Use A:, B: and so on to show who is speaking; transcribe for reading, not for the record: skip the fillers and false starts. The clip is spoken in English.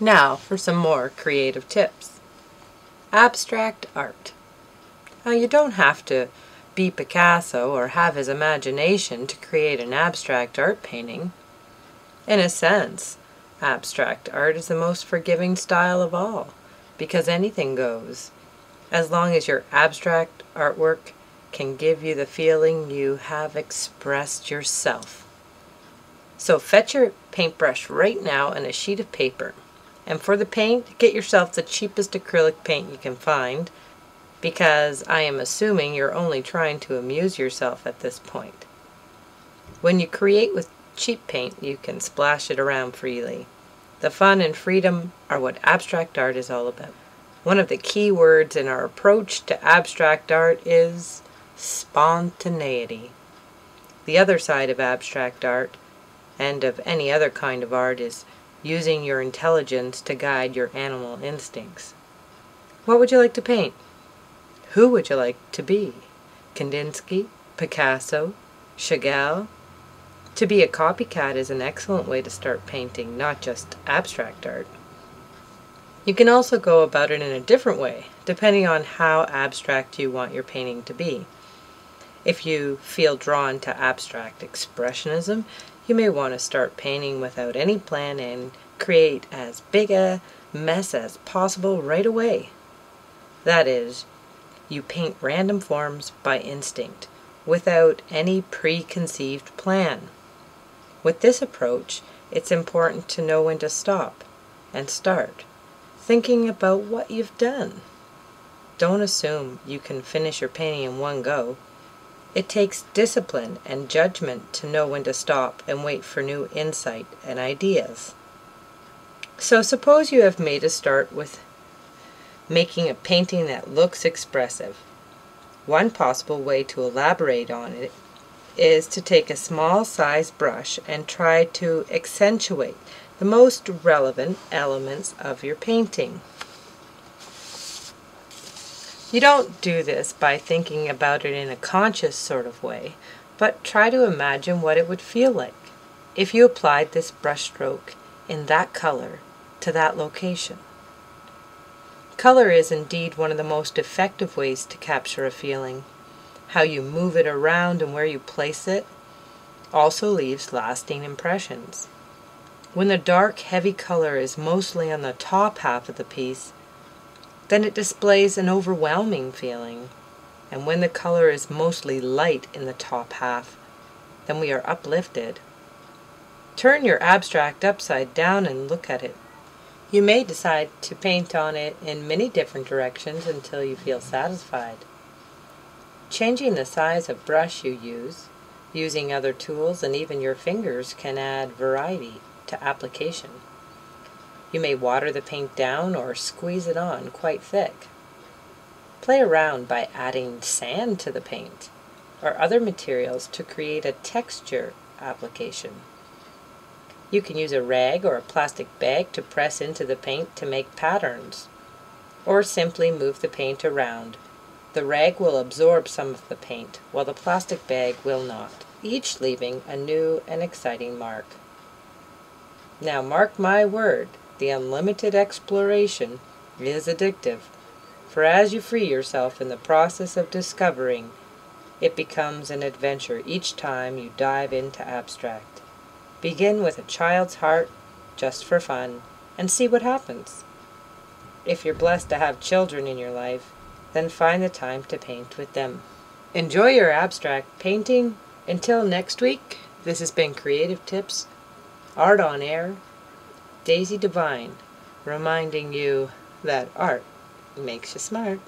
A: Now for some more creative tips. Abstract art. Now you don't have to be Picasso or have his imagination to create an abstract art painting. In a sense, abstract art is the most forgiving style of all, because anything goes, as long as your abstract artwork can give you the feeling you have expressed yourself. So fetch your paintbrush right now and a sheet of paper. And for the paint, get yourself the cheapest acrylic paint you can find, because I am assuming you're only trying to amuse yourself at this point. When you create with cheap paint, you can splash it around freely. The fun and freedom are what abstract art is all about. One of the key words in our approach to abstract art is spontaneity. The other side of abstract art, and of any other kind of art, is using your intelligence to guide your animal instincts. What would you like to paint? Who would you like to be? Kandinsky? Picasso? Chagall? To be a copycat is an excellent way to start painting, not just abstract art. You can also go about it in a different way, depending on how abstract you want your painting to be. If you feel drawn to abstract expressionism, you may want to start painting without any plan and create as big a mess as possible right away. That is, you paint random forms by instinct, without any preconceived plan. With this approach, it's important to know when to stop and start thinking about what you've done. Don't assume you can finish your painting in one go. It takes discipline and judgment to know when to stop and wait for new insight and ideas. So suppose you have made a start with making a painting that looks expressive. One possible way to elaborate on it is to take a small sized brush and try to accentuate the most relevant elements of your painting. You don't do this by thinking about it in a conscious sort of way, but try to imagine what it would feel like if you applied this brushstroke in that color to that location. Color is indeed one of the most effective ways to capture a feeling. How you move it around and where you place it also leaves lasting impressions. When the dark, heavy color is mostly on the top half of the piece, then it displays an overwhelming feeling. And when the color is mostly light in the top half, then we are uplifted. Turn your abstract upside down and look at it. You may decide to paint on it in many different directions until you feel satisfied. Changing the size of brush you use, using other tools, and even your fingers can add variety to application. You may water the paint down or squeeze it on quite thick. Play around by adding sand to the paint or other materials to create a texture application. You can use a rag or a plastic bag to press into the paint to make patterns, or simply move the paint around. The rag will absorb some of the paint, while the plastic bag will not, each leaving a new and exciting mark. Now mark my word, the unlimited exploration is addictive, for as you free yourself in the process of discovering, it becomes an adventure each time you dive into abstract. Begin with a child's heart, just for fun, and see what happens. If you're blessed to have children in your life, then find the time to paint with them. Enjoy your abstract painting. Until next week, this has been Creative Tips, Art on Air, Daisy Devine, reminding you that art makes you smart.